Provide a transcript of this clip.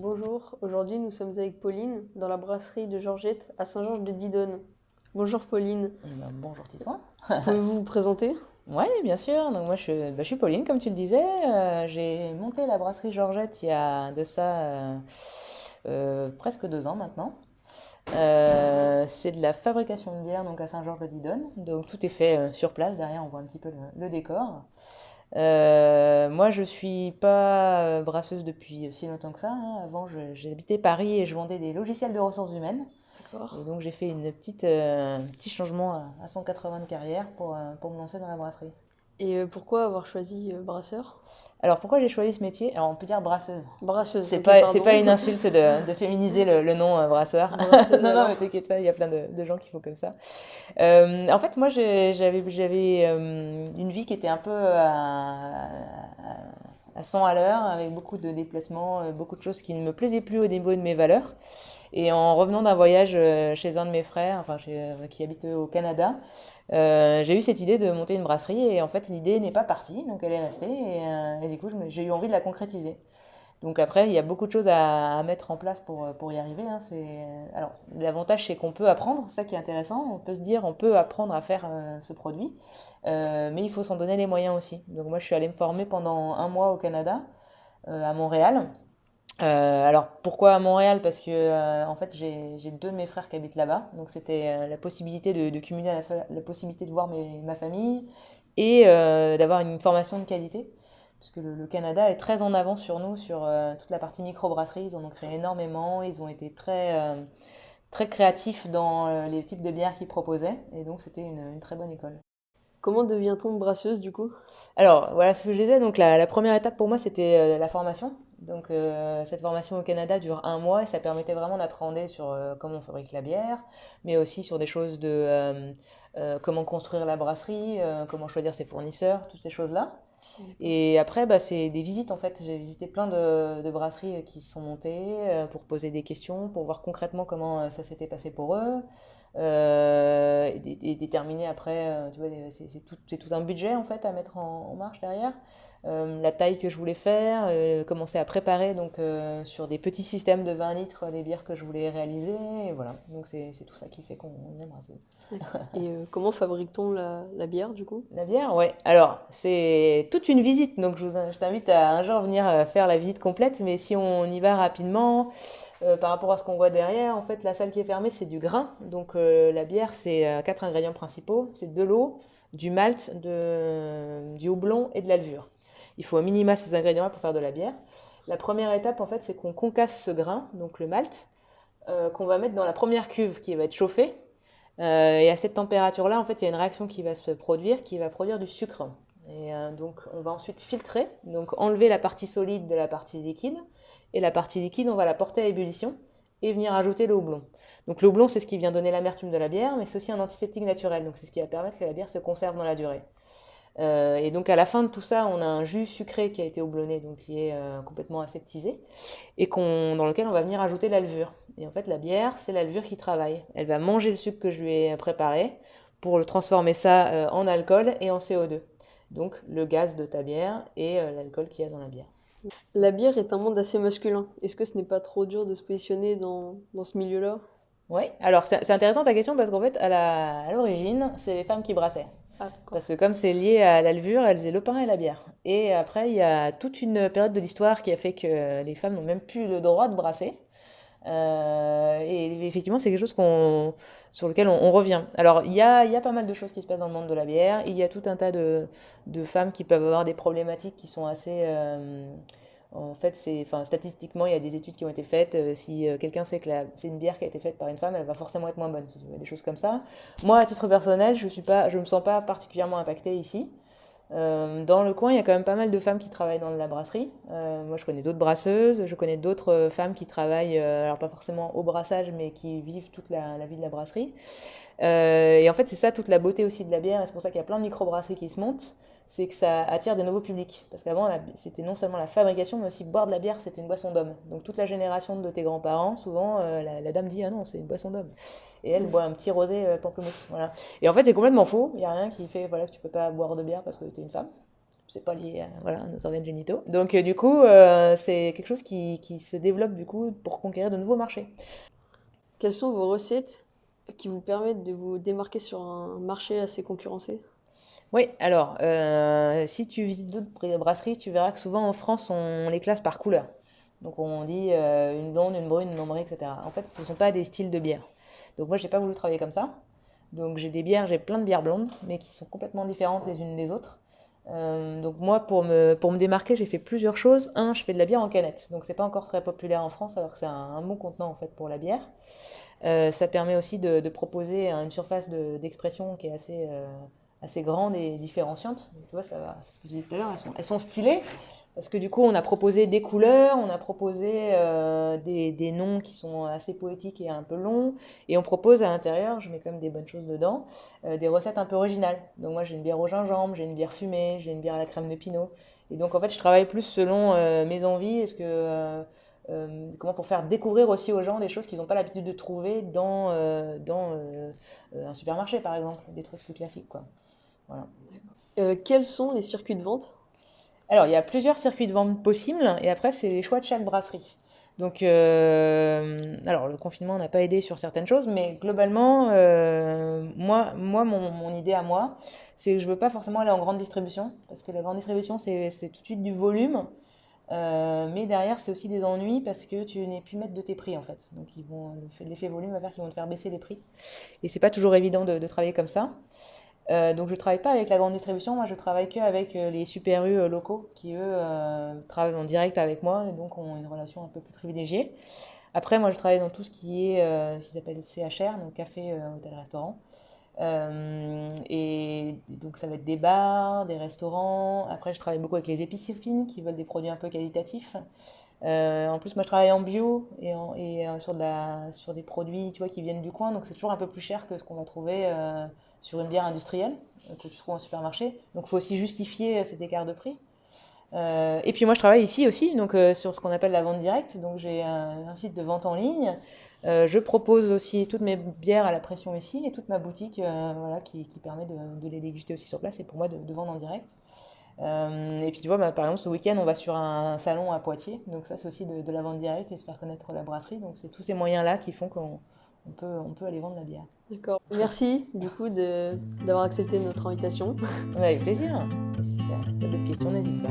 Bonjour, aujourd'hui nous sommes avec Pauline dans la brasserie de Georgette à Saint-Georges-de-Didonne. Bonjour Pauline, Bonjour Titouan. pouvez-vous vous présenter? Oui, bien sûr. Donc moi je suis Pauline, comme tu le disais. J'ai monté la brasserie Georgette il y a de ça presque 2 ans maintenant. C'est de la fabrication de bière donc à Saint-Georges-de-Didonne. Donc tout est fait sur place. Derrière on voit un petit peu le décor. Moi je suis pas brasseuse depuis si longtemps que ça, hein. Avant j'ai habité Paris et je vendais des logiciels de ressources humaines. D'accord. Et donc j'ai fait un petit changement à 180 de carrière pour me lancer dans la brasserie. Et pourquoi avoir choisi brasseur? Alors pourquoi j'ai choisi ce métier? Alors on peut dire brasseuse. Brasseuse, C'est ok, pas, c'est pardon. pas une insulte de féminiser le nom brasseur. Brasseuse Non, non, mais alors. t'inquiète pas, il y a plein de gens qui font comme ça. En fait, moi j'avais une vie qui était un peu à 100 à l'heure, avec beaucoup de déplacements, beaucoup de choses qui ne me plaisaient plus au niveau de mes valeurs. Et en revenant d'un voyage chez un de mes frères, qui habite au Canada, j'ai eu cette idée de monter une brasserie et en fait l'idée n'est pas partie, donc elle est restée et du coup j'ai eu envie de la concrétiser. Donc après il y a beaucoup de choses à mettre en place pour y arriver, hein. Alors l'avantage c'est qu'on peut apprendre, c'est ça qui est intéressant, on peut se dire on peut apprendre à faire ce produit, mais il faut s'en donner les moyens aussi. Donc moi je suis allée me former pendant un mois au Canada, à Montréal. Alors pourquoi à Montréal? Parce que en fait j'ai deux de mes frères qui habitent là-bas, donc c'était la possibilité de cumuler la possibilité de voir ma famille et d'avoir une formation de qualité, parce que le Canada est très en avance sur nous sur toute la partie microbrasserie. Ils en ont créé énormément, ils ont été très créatifs dans les types de bières qu'ils proposaient, et donc c'était une très bonne école. Comment devient-on brasseuse du coup? Alors, voilà ce que je disais. Donc, la première étape pour moi, c'était la formation. Donc, cette formation au Canada dure un mois et ça permettait vraiment d'appréhender sur comment on fabrique la bière, mais aussi sur des choses de comment construire la brasserie, comment choisir ses fournisseurs, toutes ces choses-là. D'accord. Et après, bah, c'est des visites en fait. J'ai visité plein de brasseries qui se sont montées pour poser des questions, pour voir concrètement comment ça s'était passé pour eux. Et déterminer après, tu vois, c'est tout un budget en fait à mettre en marche derrière. La taille que je voulais faire, commencer à préparer donc sur des petits systèmes de 20 litres les bières que je voulais réaliser. Et voilà, donc c'est tout ça qui fait qu'on est brasseuse. D'accord. Et comment fabrique-t-on la bière du coup? La bière, ouais. Alors, c'est toute une visite, donc je t'invite à un jour venir faire la visite complète, mais si on y va rapidement, par rapport à ce qu'on voit derrière, en fait, la salle qui est fermée, c'est du grain. Donc, la bière, c'est quatre ingrédients principaux. C'est de l'eau, du malt, du houblon et de la levure. Il faut au minima ces ingrédients-là pour faire de la bière. La première étape, en fait, c'est qu'on concasse ce grain, donc le malt, qu'on va mettre dans la première cuve qui va être chauffée. Et à cette température-là, en fait, il y a une réaction qui va se produire, qui va produire du sucre. Et donc, on va ensuite filtrer, donc enlever la partie solide de la partie liquide. Et la partie liquide, on va la porter à ébullition et venir ajouter le houblon. Donc, le houblon, c'est ce qui vient donner l'amertume de la bière, mais c'est aussi un antiseptique naturel. Donc, c'est ce qui va permettre que la bière se conserve dans la durée. Et donc, à la fin de tout ça, on a un jus sucré qui a été houblonné, donc qui est complètement aseptisé et dans lequel on va venir ajouter la levure. Et en fait, la bière, c'est la levure qui travaille. Elle va manger le sucre que je lui ai préparé pour le transformer ça en alcool et en CO2. Donc le gaz de ta bière et l'alcool qu'il y a dans la bière. La bière est un monde assez masculin. Est-ce que ce n'est pas trop dur de se positionner dans ce milieu-là? Oui, alors c'est intéressant ta question parce qu'en fait, à l'origine, c'est les femmes qui brassaient. Ah d'accord. Parce que comme c'est lié à la levure, elles faisaient le pain et la bière. Et après, il y a toute une période de l'histoire qui a fait que les femmes n'ont même plus le droit de brasser. Et effectivement, c'est quelque chose sur lequel on revient. Alors, il y a pas mal de choses qui se passent dans le monde de la bière. Il y a tout un tas de femmes qui peuvent avoir des problématiques qui sont assez... en fait, statistiquement, il y a des études qui ont été faites. Si quelqu'un sait que c'est une bière qui a été faite par une femme, elle va forcément être moins bonne. Si tu veux, des choses comme ça. Moi, à titre personnel, je me sens pas particulièrement impactée ici. Dans le coin, il y a quand même pas mal de femmes qui travaillent dans la brasserie. Moi, je connais d'autres brasseuses, je connais d'autres femmes qui travaillent, alors pas forcément au brassage, mais qui vivent toute la vie de la brasserie. Et en fait, c'est ça toute la beauté aussi de la bière, et c'est pour ça qu'il y a plein de micro-brasseries qui se montent, c'est que ça attire des nouveaux publics. Parce qu'avant, c'était non seulement la fabrication, mais aussi boire de la bière, c'était une boisson d'homme. Donc toute la génération de tes grands-parents, souvent, la dame dit, ah non, c'est une boisson d'homme. Et elle boit un petit rosé pamplemousse. Voilà. Et en fait, c'est complètement faux. Il n'y a rien qui fait voilà, que tu peux pas boire de bière parce que tu es une femme. c'est pas lié à, voilà, à nos organes génitaux. Donc du coup, c'est quelque chose qui se développe du coup pour conquérir de nouveaux marchés. Quelles sont vos recettes qui vous permettent de vous démarquer sur un marché assez concurrencé? Oui, alors, si tu visites d'autres brasseries, tu verras que souvent en France, on les classe par couleur. Donc on dit une blonde, une brune, une ambrée, etc. En fait, ce ne sont pas des styles de bière. Donc moi, j'ai pas voulu travailler comme ça. Donc j'ai plein de bières blondes, mais qui sont complètement différentes les unes des autres. Donc moi, pour me démarquer, j'ai fait plusieurs choses. Un, je fais de la bière en canette. Donc c'est pas encore très populaire en France, alors que c'est un bon contenant en fait pour la bière. Ça permet aussi de proposer une surface d'expression qui est assez grande et différenciante. Donc, tu vois, ça va, c'est ce que je disais tout à l'heure, elles sont stylées. Parce que du coup, on a proposé des couleurs, on a proposé des noms qui sont assez poétiques et un peu longs. Et on propose à l'intérieur, je mets quand même des bonnes choses dedans, des recettes un peu originales. Donc moi, j'ai une bière au gingembre, j'ai une bière fumée, j'ai une bière à la crème de pinot. Et donc en fait, je travaille plus selon mes envies. Comment pour faire découvrir aussi aux gens des choses qu'ils n'ont pas l'habitude de trouver dans un supermarché, par exemple, des trucs plus classiques, quoi. Voilà. Quels sont les circuits de vente? Alors, il y a plusieurs circuits de vente possibles, et après, c'est les choix de chaque brasserie. Donc, alors, le confinement n'a pas aidé sur certaines choses, mais globalement, mon idée à moi, c'est que je veux pas forcément aller en grande distribution, parce que la grande distribution, c'est tout de suite du volume, mais derrière, c'est aussi des ennuis parce que tu n'es plus maître de tes prix en fait. Donc, l'effet volume va faire qu'ils vont te faire baisser les prix. Et c'est pas toujours évident de travailler comme ça. Donc, je travaille pas avec la grande distribution. Moi, je travaille que avec les super U locaux qui, eux, travaillent en direct avec moi et donc ont une relation un peu plus privilégiée. Après, moi, je travaille dans tout ce qui s'appelle CHR, donc café, hôtel, restaurant. Et donc ça va être des bars, des restaurants. Après, je travaille beaucoup avec les épiceries fines qui veulent des produits un peu qualitatifs. En plus, moi, je travaille en bio sur des produits, tu vois, qui viennent du coin. Donc, c'est toujours un peu plus cher que ce qu'on va trouver sur une bière industrielle que tu trouves en supermarché. Donc, il faut aussi justifier cet écart de prix. Et puis moi, je travaille ici aussi, donc sur ce qu'on appelle la vente directe. Donc j'ai un site de vente en ligne. Je propose aussi toutes mes bières à la pression ici et toute ma boutique voilà, qui permet de les déguster aussi sur place et pour moi de vendre en direct. Et puis tu vois, par exemple, ce week-end, on va sur un salon à Poitiers. Donc ça, c'est aussi de la vente directe et se faire connaître la brasserie. Donc c'est tous ces moyens-là qui font on peut aller vendre la bière. D'accord. Merci du coup d'avoir accepté notre invitation. Avec plaisir. Si tu as d'autres questions, n'hésite pas.